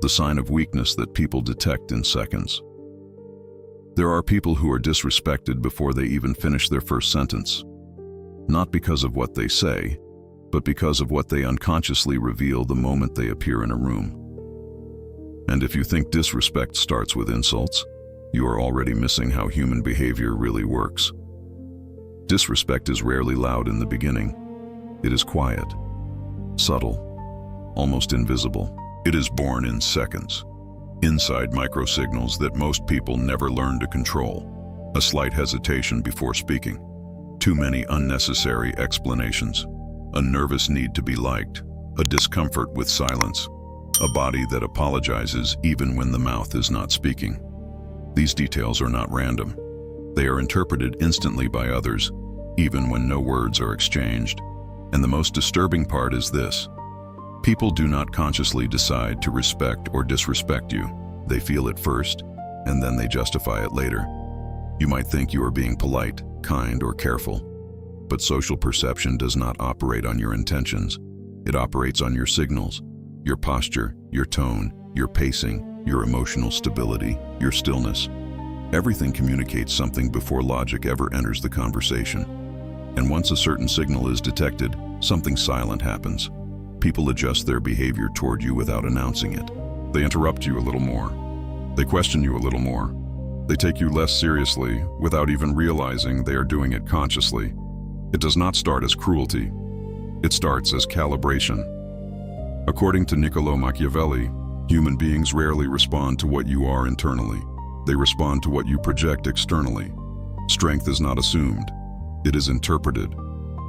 the sign of weakness that people detect in seconds. There are people who are disrespected before they even finish their first sentence, not because of what they say, but because of what they unconsciously reveal the moment they appear in a room. And if you think disrespect starts with insults, you are already missing how human behavior really works. Disrespect is rarely loud in the beginning. It is quiet, subtle, almost invisible. It is born in seconds, inside microsignals that most people never learn to control. A slight hesitation before speaking, too many unnecessary explanations, a nervous need to be liked, a discomfort with silence, a body that apologizes even when the mouth is not speaking. These details are not random. They are interpreted instantly by others, even when no words are exchanged. And the most disturbing part is this: people do not consciously decide to respect or disrespect you. They feel it first, and then they justify it later. You might think you are being polite, kind, or careful, but social perception does not operate on your intentions. It operates on your signals, your posture, your tone, your pacing, your emotional stability, your stillness. Everything communicates something before logic ever enters the conversation. And once a certain signal is detected, something silent happens. People adjust their behavior toward you without announcing it. They interrupt you a little more. They question you a little more. They take you less seriously without even realizing they are doing it consciously. It does not start as cruelty. It starts as calibration. According to Niccolò Machiavelli, human beings rarely respond to what you are internally. They respond to what you project externally. Strength is not assumed. It is interpreted,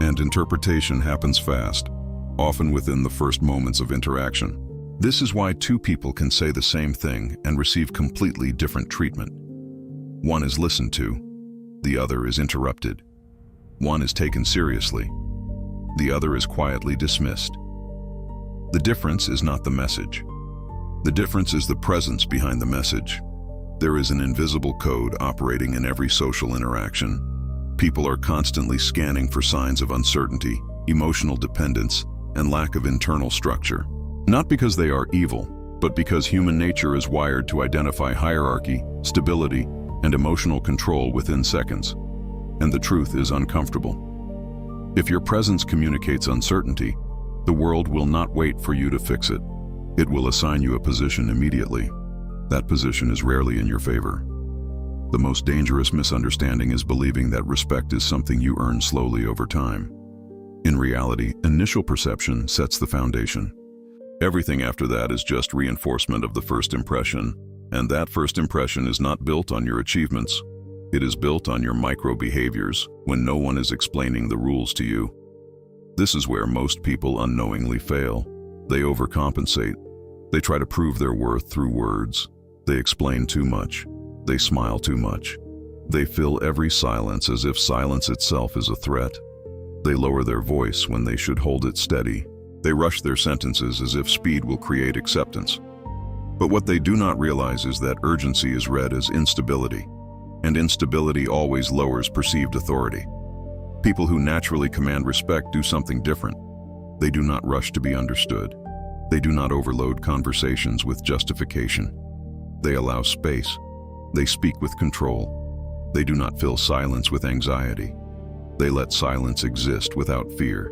and interpretation happens fast, often within the first moments of interaction. This is why two people can say the same thing and receive completely different treatment. One is listened to, the other is interrupted. One is taken seriously, the other is quietly dismissed. The difference is not the message. The difference is the presence behind the message. There is an invisible code operating in every social interaction. People are constantly scanning for signs of uncertainty, emotional dependence, and lack of internal structure. Not because they are evil, but because human nature is wired to identify hierarchy, stability, and emotional control within seconds. And the truth is uncomfortable. If your presence communicates uncertainty, the world will not wait for you to fix it. It will assign you a position immediately. That position is rarely in your favor. The most dangerous misunderstanding is believing that respect is something you earn slowly over time. In reality, initial perception sets the foundation. Everything after that is just reinforcement of the first impression, and that first impression is not built on your achievements. It is built on your micro-behaviors when no one is explaining the rules to you. This is where most people unknowingly fail. They overcompensate. They try to prove their worth through words. They explain too much. They smile too much. They fill every silence as if silence itself is a threat. They lower their voice when they should hold it steady. They rush their sentences as if speed will create acceptance. But what they do not realize is that urgency is read as instability, and instability always lowers perceived authority. People who naturally command respect do something different. They do not rush to be understood. They do not overload conversations with justification. They allow space. They speak with control. They do not fill silence with anxiety. They let silence exist without fear.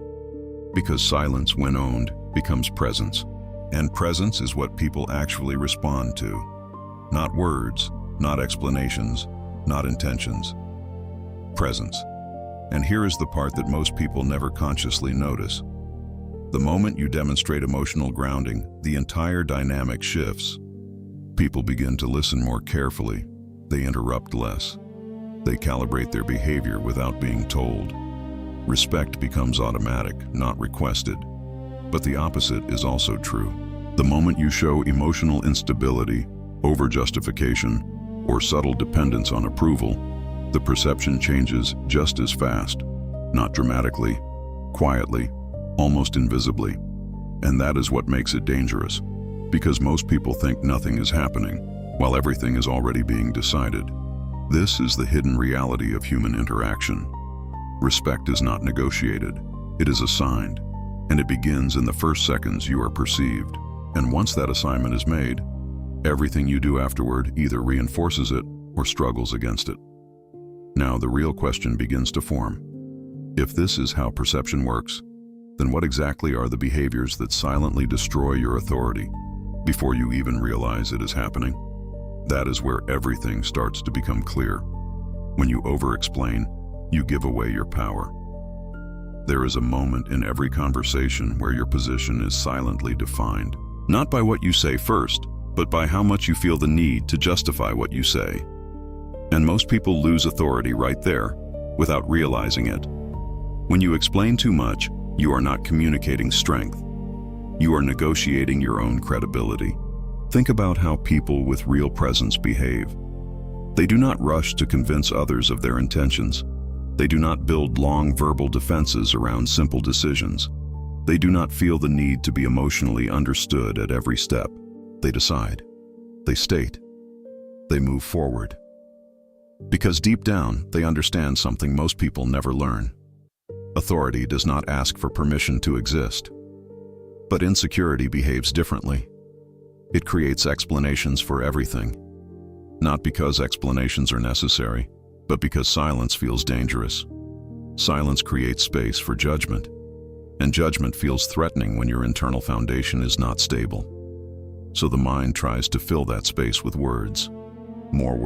Because silence, when owned, becomes presence. And presence is what people actually respond to. Not words, not explanations, not intentions. Presence. And here is the part that most people never consciously notice. The moment you demonstrate emotional grounding, the entire dynamic shifts. People begin to listen more carefully. They interrupt less. They calibrate their behavior without being told. Respect becomes automatic, not requested. But the opposite is also true. The moment you show emotional instability, over-justification, or subtle dependence on approval, the perception changes just as fast, not dramatically, quietly, almost invisibly. And that is what makes it dangerous, because most people think nothing is happening, while everything is already being decided. This is the hidden reality of human interaction. Respect is not negotiated, it is assigned, and it begins in the first seconds you are perceived. And once that assignment is made, everything you do afterward either reinforces it or struggles against it. Now the real question begins to form. If this is how perception works, then what exactly are the behaviors that silently destroy your authority before you even realize it is happening? That is where everything starts to become clear. When you over-explain, you give away your power. There is a moment in every conversation where your position is silently defined, not by what you say first, but by how much you feel the need to justify what you say. And most people lose authority right there, without realizing it. When you explain too much, you are not communicating strength. You are negotiating your own credibility. Think about how people with real presence behave. They do not rush to convince others of their intentions. They do not build long verbal defenses around simple decisions. They do not feel the need to be emotionally understood at every step. They decide. They state. They move forward. Because deep down, they understand something most people never learn. Authority does not ask for permission to exist. But insecurity behaves differently. It creates explanations for everything. Not because explanations are necessary, but because silence feels dangerous. Silence creates space for judgment, and judgment feels threatening when your internal foundation is not stable. So the mind tries to fill that space with words, more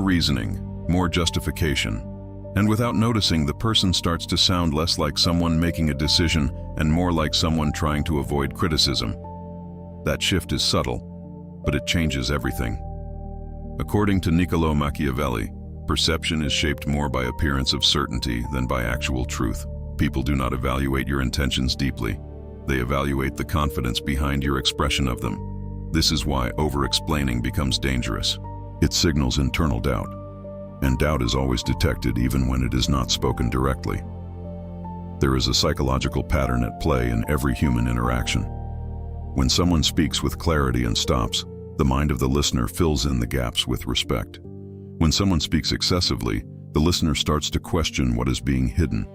reasoning, more justification. And without noticing, the person starts to sound less like someone making a decision and more like someone trying to avoid criticism. That shift is subtle, but it changes everything. According to Niccolò Machiavelli, perception is shaped more by appearance of certainty than by actual truth. People do not evaluate your intentions deeply. They evaluate the confidence behind your expression of them. This is why over-explaining becomes dangerous. It signals internal doubt. And doubt is always detected even when it is not spoken directly. There is a psychological pattern at play in every human interaction. When someone speaks with clarity and stops, the mind of the listener fills in the gaps with respect. When someone speaks excessively, the listener starts to question what is being hidden.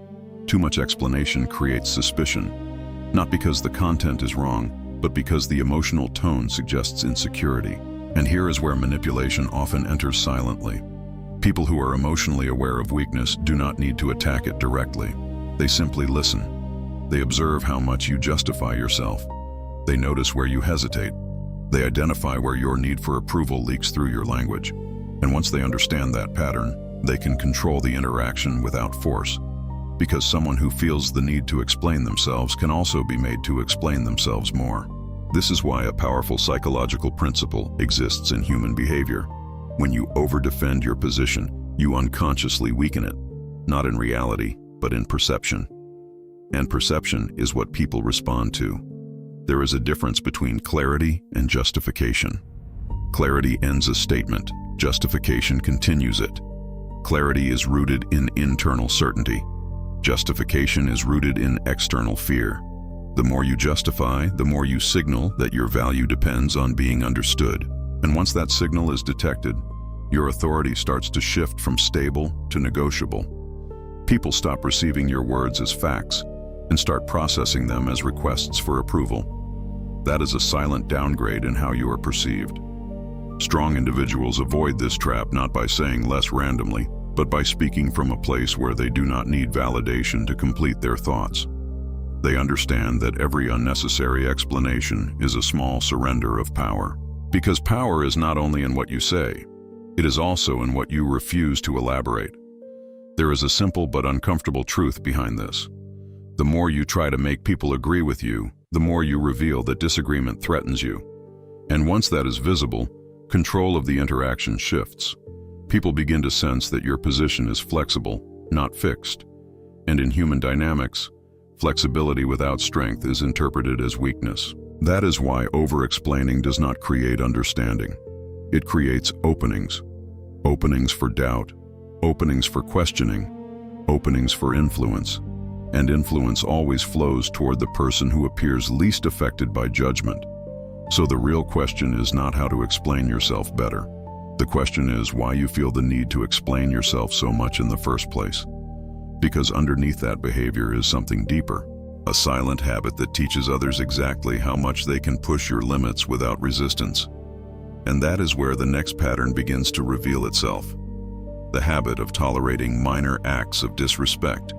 Too much explanation creates suspicion, not because the content is wrong, but because the emotional tone suggests insecurity. And here is where manipulation often enters silently. People who are emotionally aware of weakness do not need to attack it directly. They simply listen. They observe how much you justify yourself. They notice where you hesitate. They identify where your need for approval leaks through your language. And once they understand that pattern, they can control the interaction without force. Because someone who feels the need to explain themselves can also be made to explain themselves more. This is why a powerful psychological principle exists in human behavior. When you over-defend your position, you unconsciously weaken it, not in reality, but in perception. And perception is what people respond to. There is a difference between clarity and justification. Clarity ends a statement, justification continues it. Clarity is rooted in internal certainty. Justification is rooted in external fear. The more you justify, the more you signal that your value depends on being understood. And once that signal is detected, your authority starts to shift from stable to negotiable. People stop receiving your words as facts and start processing them as requests for approval. That is a silent downgrade in how you are perceived. Strong individuals avoid this trap not by saying less randomly, but by speaking from a place where they do not need validation to complete their thoughts. They understand that every unnecessary explanation is a small surrender of power. Because power is not only in what you say, it is also in what you refuse to elaborate. There is a simple but uncomfortable truth behind this. The more you try to make people agree with you, the more you reveal that disagreement threatens you. And once that is visible, control of the interaction shifts. People begin to sense that your position is flexible, not fixed. And in human dynamics, flexibility without strength is interpreted as weakness. That is why over-explaining does not create understanding. It creates openings. Openings for doubt, openings for questioning, openings for influence. And influence always flows toward the person who appears least affected by judgment. So the real question is not how to explain yourself better. The question is why you feel the need to explain yourself so much in the first place. Because underneath that behavior is something deeper. A silent habit that teaches others exactly how much they can push your limits without resistance. And that is where the next pattern begins to reveal itself. The habit of tolerating minor acts of disrespect.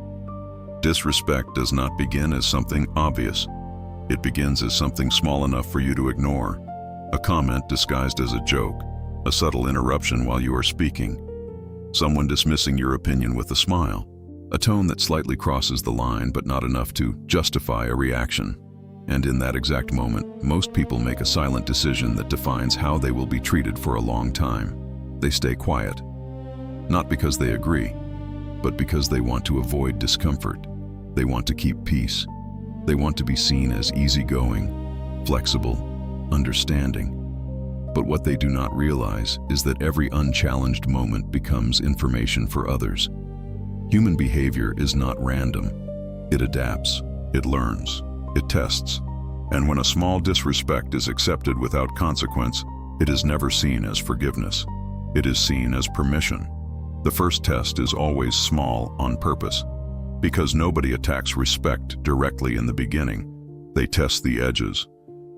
Disrespect does not begin as something obvious. It begins as something small enough for you to ignore. A comment disguised as a joke, a subtle interruption while you are speaking, someone dismissing your opinion with a smile, a tone that slightly crosses the line but not enough to justify a reaction. And in that exact moment, most people make a silent decision that defines how they will be treated for a long time. They stay quiet, not because they agree, but because they want to avoid discomfort. They want to keep peace. They want to be seen as easygoing, flexible, understanding. But what they do not realize is that every unchallenged moment becomes information for others. Human behavior is not random. It adapts, it learns, it tests. And when a small disrespect is accepted without consequence, it is never seen as forgiveness. It is seen as permission. The first test is always small on purpose. Because nobody attacks respect directly in the beginning. They test the edges.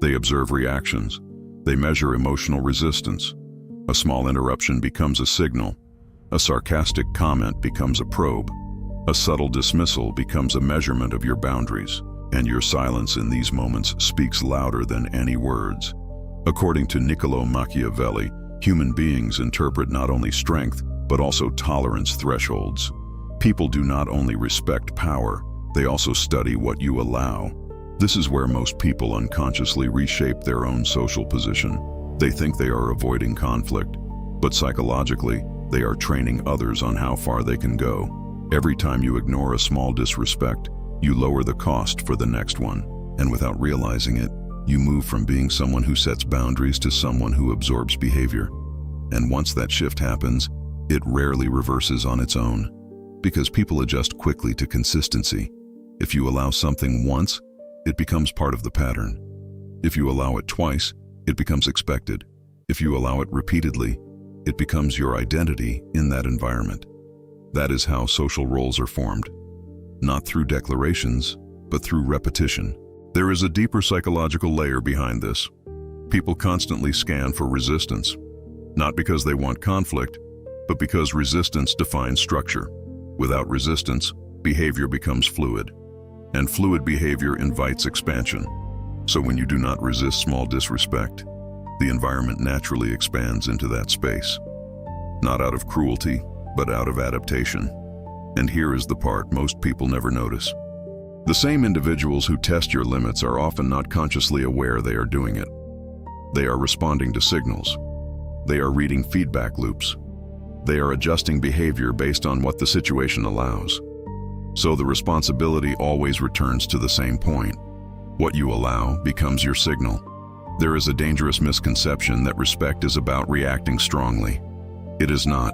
They observe reactions. They measure emotional resistance. A small interruption becomes a signal. A sarcastic comment becomes a probe. A subtle dismissal becomes a measurement of your boundaries. And your silence in these moments speaks louder than any words. According to Niccolò Machiavelli, human beings interpret not only strength, but also tolerance thresholds. People do not only respect power, they also study what you allow. This is where most people unconsciously reshape their own social position. They think they are avoiding conflict, but psychologically, they are training others on how far they can go. Every time you ignore a small disrespect, you lower the cost for the next one. And without realizing it, you move from being someone who sets boundaries to someone who absorbs behavior. And once that shift happens, it rarely reverses on its own. Because people adjust quickly to consistency. If you allow something once, it becomes part of the pattern. If you allow it twice, it becomes expected. If you allow it repeatedly, it becomes your identity in that environment. That is how social roles are formed. Not through declarations, but through repetition. There is a deeper psychological layer behind this. People constantly scan for resistance. Not because they want conflict, but because resistance defines structure. Without resistance, behavior becomes fluid. And fluid behavior invites expansion. So when you do not resist small disrespect, the environment naturally expands into that space. Not out of cruelty, but out of adaptation. And here is the part most people never notice. The same individuals who test your limits are often not consciously aware they are doing it. They are responding to signals. They are reading feedback loops. They are adjusting behavior based on what the situation allows. So the responsibility always returns to the same point. What you allow becomes your signal. There is a dangerous misconception that respect is about reacting strongly. It is not.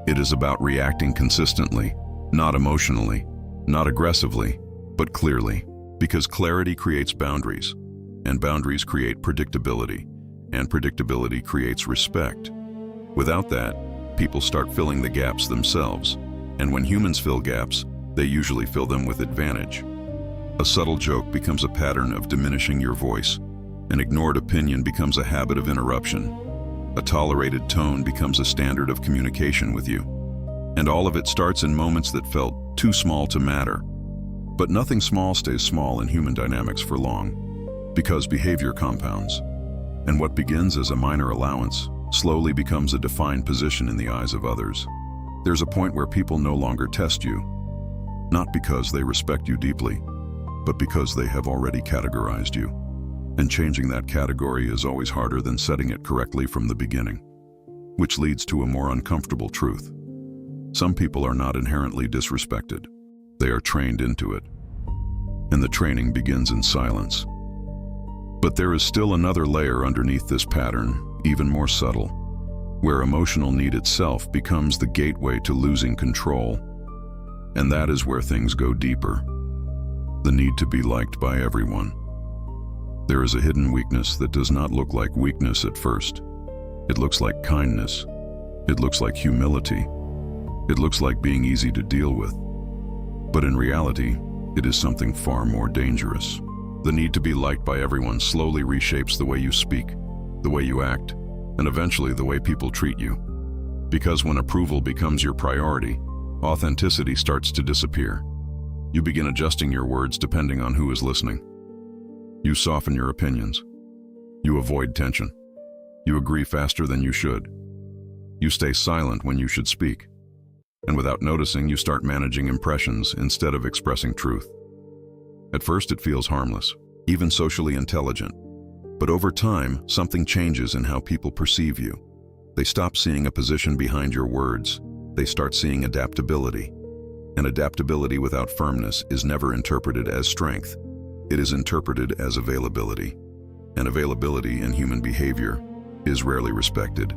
It is about reacting consistently, not emotionally, not aggressively, but clearly. Because clarity creates boundaries, and boundaries create predictability, and predictability creates respect. Without that, people start filling the gaps themselves, and when humans fill gaps, they usually fill them with advantage. A subtle joke becomes a pattern of diminishing your voice. An ignored opinion becomes a habit of interruption. A tolerated tone becomes a standard of communication with you. And all of it starts in moments that felt too small to matter. But nothing small stays small in human dynamics for long, because behavior compounds. And what begins as a minor allowance slowly becomes a defined position in the eyes of others. There's a point where people no longer test you, not because they respect you deeply, but because they have already categorized you. And changing that category is always harder than setting it correctly from the beginning, which leads to a more uncomfortable truth. Some people are not inherently disrespected. They are trained into it. And the training begins in silence. But there is still another layer underneath this pattern, even more subtle, where emotional need itself becomes the gateway to losing control. And that is where things go deeper. The need to be liked by everyone. There is a hidden weakness that does not look like weakness at first. It looks like kindness. It looks like humility. It looks like being easy to deal with. But in reality, It is something far more dangerous. The need to be liked by everyone slowly reshapes the way you speak, the way you act, and eventually the way people treat you. Because when approval becomes your priority, authenticity starts to disappear. You begin adjusting your words depending on who is listening. You soften your opinions. You avoid tension. You agree faster than you should. You stay silent when you should speak. And without noticing, you start managing impressions instead of expressing truth. At first, it feels harmless, even socially intelligent. But over time, something changes in how people perceive you. They stop seeing a position behind your words. They start seeing adaptability. And adaptability without firmness is never interpreted as strength. It is interpreted as availability. And availability in human behavior is rarely respected.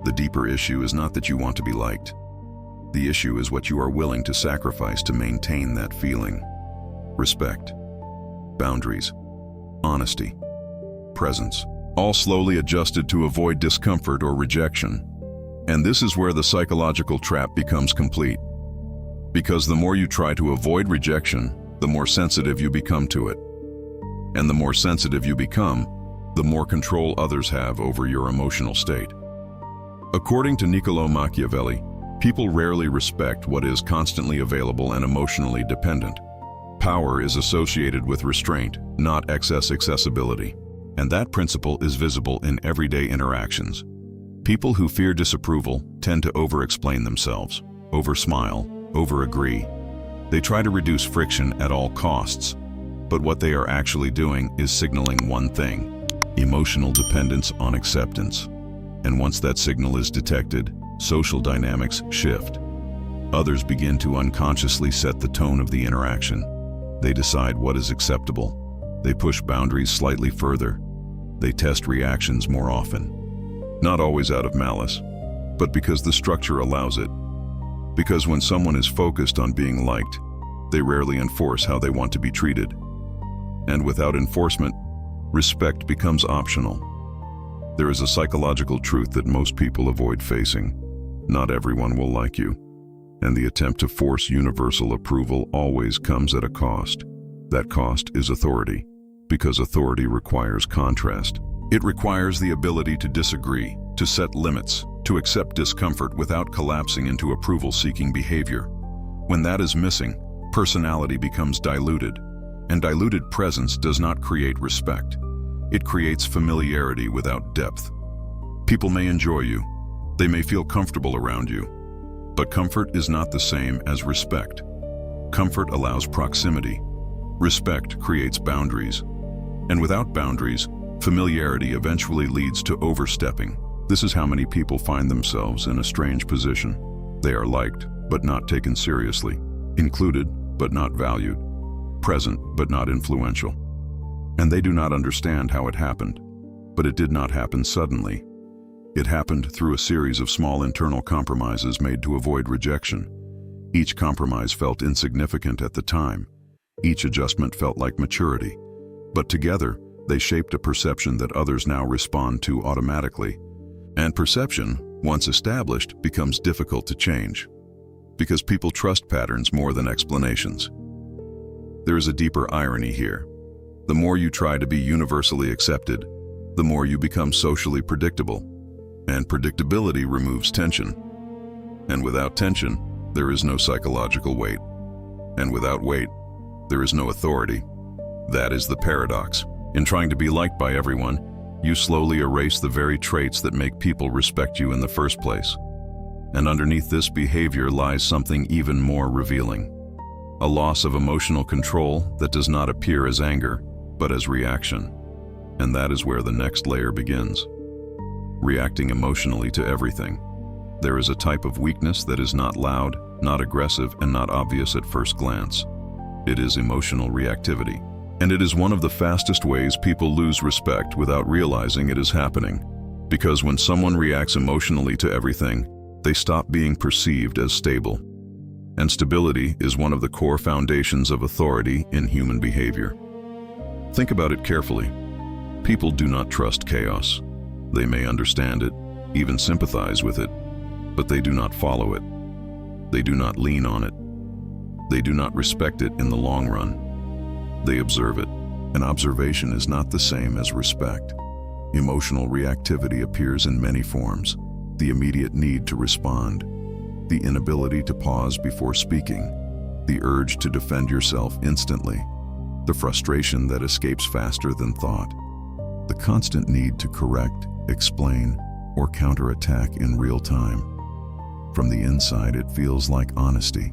The deeper issue is not that you want to be liked. The issue is what you are willing to sacrifice to maintain that feeling. Respect, boundaries, honesty, presence, all slowly adjusted to avoid discomfort or rejection. And this is where the psychological trap becomes complete. Because the more you try to avoid rejection, the more sensitive you become to it. And the more sensitive you become, the more control others have over your emotional state. According to Niccolò Machiavelli, people rarely respect what is constantly available and emotionally dependent. Power is associated with restraint, not excess accessibility. And that principle is visible in everyday interactions. People who fear disapproval tend to over-explain themselves, over-smile, over-agree. They try to reduce friction at all costs. But what they are actually doing is signaling one thing: emotional dependence on acceptance. And once that signal is detected, social dynamics shift. Others begin to unconsciously set the tone of the interaction. They decide what is acceptable. They push boundaries slightly further. They test reactions more often. Not always out of malice, but because the structure allows it. Because when someone is focused on being liked, they rarely enforce how they want to be treated. And without enforcement, respect becomes optional. There is a psychological truth that most people avoid facing. Not everyone will like you. And the attempt to force universal approval always comes at a cost. That cost is authority, because authority requires contrast. It requires the ability to disagree, to set limits, to accept discomfort without collapsing into approval-seeking behavior. When that is missing, personality becomes diluted, and diluted presence does not create respect. It creates familiarity without depth. People may enjoy you. They may feel comfortable around you. But comfort is not the same as respect. Comfort allows proximity. Respect creates boundaries. And without boundaries, familiarity eventually leads to overstepping. This is how many people find themselves in a strange position. They are liked, but not taken seriously. Included, but not valued. Present, but not influential. And they do not understand how it happened. But it did not happen suddenly. It happened through a series of small internal compromises made to avoid rejection. Each compromise felt insignificant at the time. Each adjustment felt like maturity. But together, they shaped a perception that others now respond to automatically. And perception, once established, becomes difficult to change. Because people trust patterns more than explanations. There is a deeper irony here. The more you try to be universally accepted, the more you become socially predictable. And predictability removes tension. And without tension, there is no psychological weight. And without weight, there is no authority. That is the paradox. In trying to be liked by everyone, you slowly erase the very traits that make people respect you in the first place. And underneath this behavior lies something even more revealing. A loss of emotional control that does not appear as anger, but as reaction. And that is where the next layer begins. Reacting emotionally to everything. There is a type of weakness that is not loud, not aggressive, and not obvious at first glance. It is emotional reactivity. And it is one of the fastest ways people lose respect without realizing it is happening. Because when someone reacts emotionally to everything, they stop being perceived as stable. And stability is one of the core foundations of authority in human behavior. Think about it carefully. People do not trust chaos. They may understand it, even sympathize with it, but they do not follow it. They do not lean on it. They do not respect it in the long run. They observe it, and observation is not the same as respect. Emotional reactivity appears in many forms: the immediate need to respond, the inability to pause before speaking, the urge to defend yourself instantly, the frustration that escapes faster than thought, the constant need to correct, explain, or counterattack in real time. From the inside, it feels like honesty,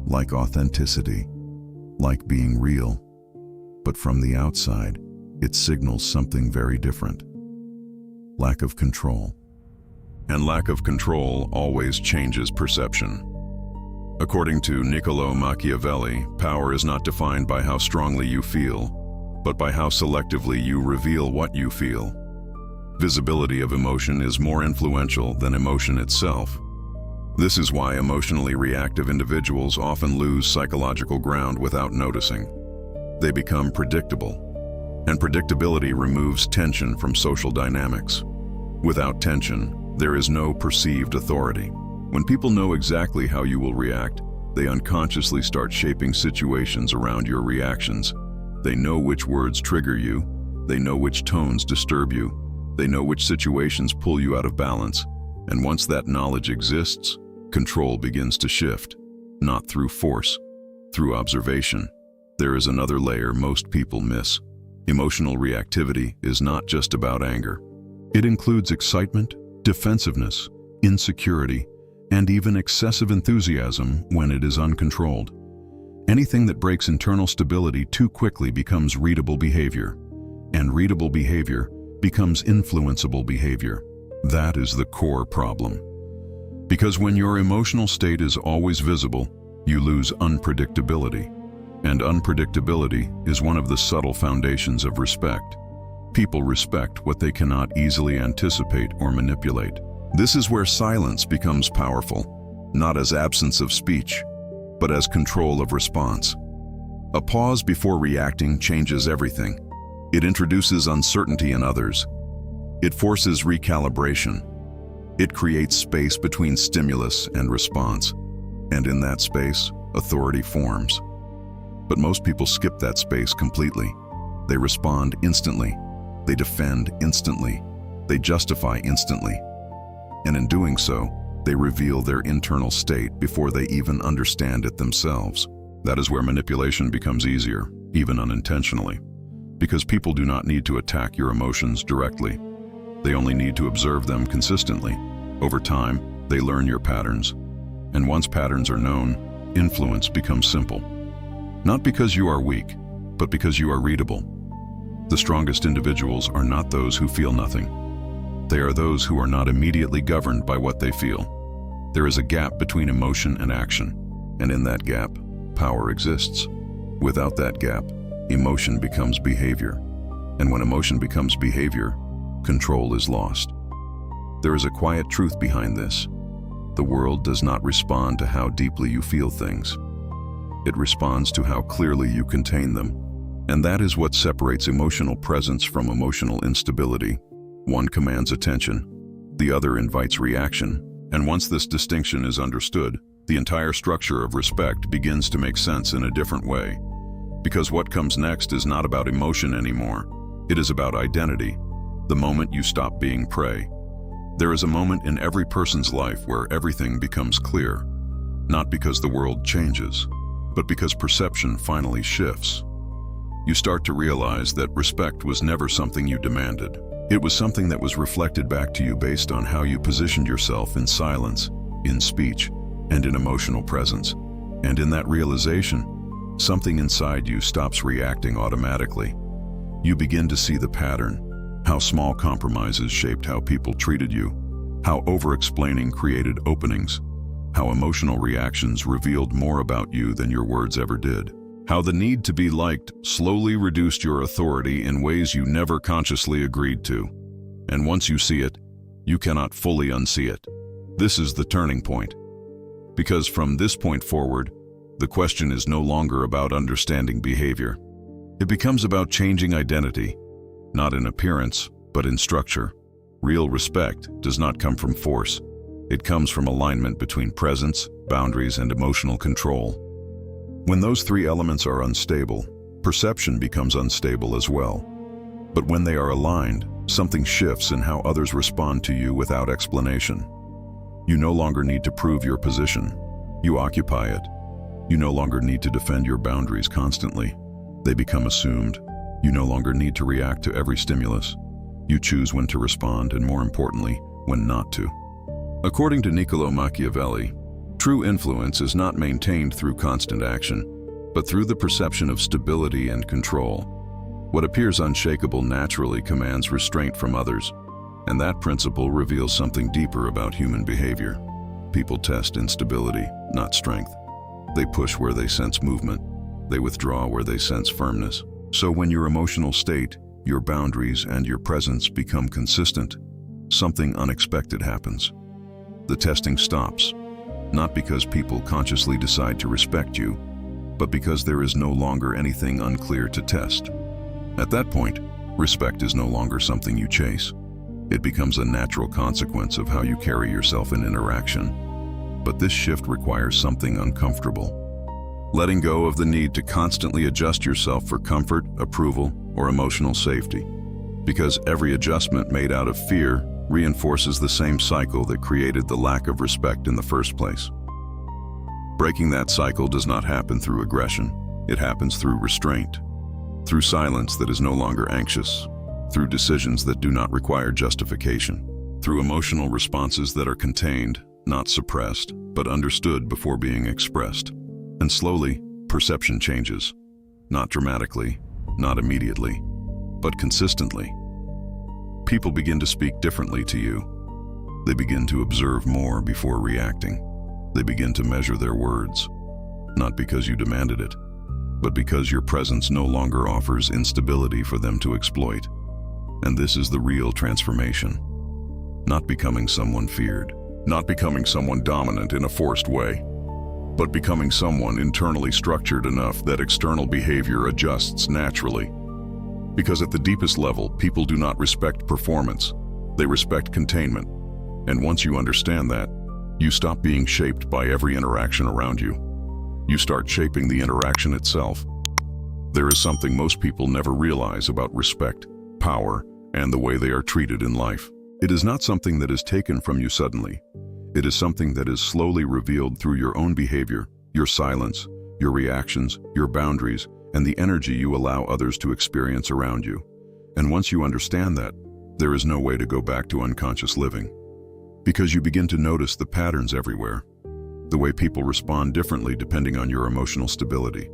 like authenticity, like being real. But from the outside, it signals something very different: lack of control. And lack of control always changes perception. According to Niccolò Machiavelli, power is not defined by how strongly you feel, but by how selectively you reveal what you feel. Visibility of emotion is more influential than emotion itself. This is why emotionally reactive individuals often lose psychological ground without noticing. They become predictable, and predictability removes tension from social dynamics. Without tension, there is no perceived authority. When people know exactly how you will react, they unconsciously start shaping situations around your reactions. They know which words trigger you, they know which tones disturb you, they know which situations pull you out of balance, and once that knowledge exists, control begins to shift, not through force, through observation. There is another layer most people miss. Emotional reactivity is not just about anger. It includes excitement, defensiveness, insecurity, and even excessive enthusiasm when it is uncontrolled. Anything that breaks internal stability too quickly becomes readable behavior, and readable behavior becomes influenceable behavior. That is the core problem. Because when your emotional state is always visible, you lose unpredictability. And unpredictability is one of the subtle foundations of respect. People respect what they cannot easily anticipate or manipulate. This is where silence becomes powerful, not as absence of speech, but as control of response. A pause before reacting changes everything. It introduces uncertainty in others. It forces recalibration. It creates space between stimulus and response. And in that space, authority forms. But most people skip that space completely. They respond instantly. They defend instantly. They justify instantly. And in doing so, they reveal their internal state before they even understand it themselves. That is where manipulation becomes easier, even unintentionally. Because people do not need to attack your emotions directly. They only need to observe them consistently. Over time, they learn your patterns. And once patterns are known, influence becomes simple. Not because you are weak, but because you are readable. The strongest individuals are not those who feel nothing. They are those who are not immediately governed by what they feel. There is a gap between emotion and action, and in that gap, power exists. Without that gap, emotion becomes behavior. And when emotion becomes behavior, control is lost. There is a quiet truth behind this. The world does not respond to how deeply you feel things. It responds to how clearly you contain them. And that is what separates emotional presence from emotional instability. One commands attention, the other invites reaction, and once this distinction is understood, the entire structure of respect begins to make sense in a different way. Because what comes next is not about emotion anymore. It is about identity, the moment you stop being prey. There is a moment in every person's life where everything becomes clear, not because the world changes, but because perception finally shifts. You start to realize that respect was never something you demanded. It was something that was reflected back to you based on how you positioned yourself in silence, in speech, and in emotional presence. And in that realization, something inside you stops reacting automatically. You begin to see the pattern, how small compromises shaped how people treated you, how over-explaining created openings, how emotional reactions revealed more about you than your words ever did. How the need to be liked slowly reduced your authority in ways you never consciously agreed to. And once you see it, you cannot fully unsee it. This is the turning point. Because from this point forward, the question is no longer about understanding behavior. It becomes about changing identity, not in appearance, but in structure. Real respect does not come from force. It comes from alignment between presence, boundaries, and emotional control. When those three elements are unstable, perception becomes unstable as well. But when they are aligned, something shifts in how others respond to you without explanation. You no longer need to prove your position. You occupy it. You no longer need to defend your boundaries constantly. They become assumed. You no longer need to react to every stimulus. You choose when to respond and, more importantly, when not to. According to Niccolò Machiavelli, true influence is not maintained through constant action, but through the perception of stability and control. What appears unshakable naturally commands restraint from others, and that principle reveals something deeper about human behavior. People test instability, not strength. They push where they sense movement. They withdraw where they sense firmness. So when your emotional state, your boundaries, and your presence become consistent, something unexpected happens. The testing stops, not because people consciously decide to respect you, but because there is no longer anything unclear to test. At that point, respect is no longer something you chase. It becomes a natural consequence of how you carry yourself in interaction. But this shift requires something uncomfortable. Letting go of the need to constantly adjust yourself for comfort, approval, or emotional safety. Because every adjustment made out of fear reinforces the same cycle that created the lack of respect in the first place. Breaking that cycle does not happen through aggression. It happens through restraint, through silence that is no longer anxious, through decisions that do not require justification, through emotional responses that are contained, not suppressed, but understood before being expressed. And slowly, perception changes. Not dramatically, not immediately, but consistently. People begin to speak differently to you. They begin to observe more before reacting. They begin to measure their words, not because you demanded it, but because your presence no longer offers instability for them to exploit. And this is the real transformation. Not becoming someone feared, not becoming someone dominant in a forced way, but becoming someone internally structured enough that external behavior adjusts naturally. Because at the deepest level, people do not respect performance, they respect containment. And once you understand that, you stop being shaped by every interaction around you. You start shaping the interaction itself. There is something most people never realize about respect, power, and the way they are treated in life. It is not something that is taken from you suddenly. It is something that is slowly revealed through your own behavior, your silence, your reactions, your boundaries, and the energy you allow others to experience around you. And once you understand that, there is no way to go back to unconscious living. Because you begin to notice the patterns everywhere. The way people respond differently depending on your emotional stability.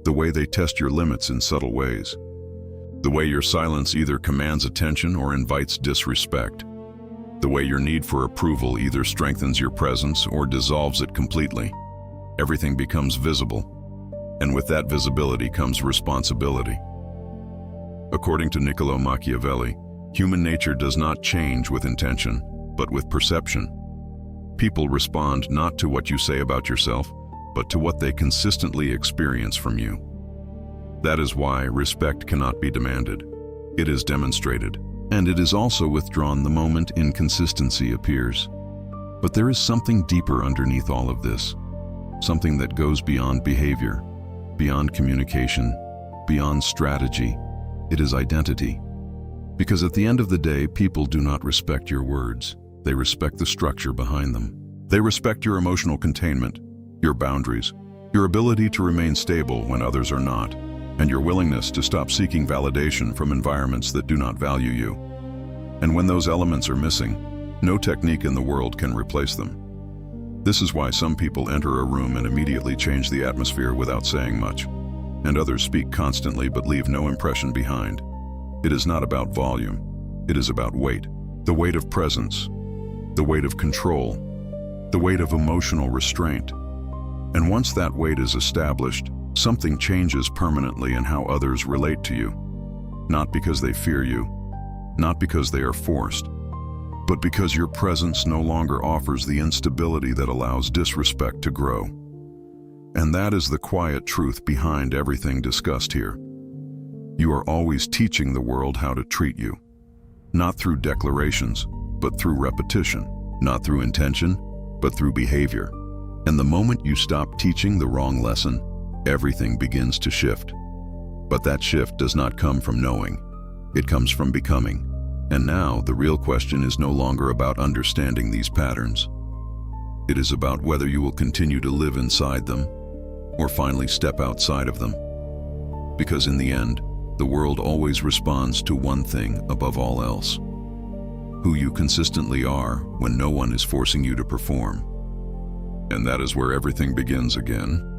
The way they test your limits in subtle ways. The way your silence either commands attention or invites disrespect. The way your need for approval either strengthens your presence or dissolves it completely. Everything becomes visible. And with that visibility comes responsibility. According to Niccolò Machiavelli, human nature does not change with intention, but with perception. People respond not to what you say about yourself, but to what they consistently experience from you. That is why respect cannot be demanded. It is demonstrated, and it is also withdrawn the moment inconsistency appears. But there is something deeper underneath all of this, something that goes beyond behavior, beyond communication, beyond strategy. It is identity. Because at the end of the day, people do not respect your words. They respect the structure behind them. They respect your emotional containment, your boundaries, your ability to remain stable when others are not, and your willingness to stop seeking validation from environments that do not value you. And when those elements are missing, no technique in the world can replace them. This is why some people enter a room and immediately change the atmosphere without saying much, and others speak constantly but leave no impression behind. It is not about volume. It is about weight. The weight of presence, the weight of control, the weight of emotional restraint. And once that weight is established, something changes permanently in how others relate to you. Not because they fear you, not because they are forced, but because your presence no longer offers the instability that allows disrespect to grow. And that is the quiet truth behind everything discussed here. You are always teaching the world how to treat you, not through declarations, but through repetition, not through intention, but through behavior. And the moment you stop teaching the wrong lesson, everything begins to shift. But that shift does not come from knowing. It comes from becoming. And now, the real question is no longer about understanding these patterns. It is about whether you will continue to live inside them, or finally step outside of them. Because in the end, the world always responds to one thing above all else: who you consistently are when no one is forcing you to perform. And that is where everything begins again.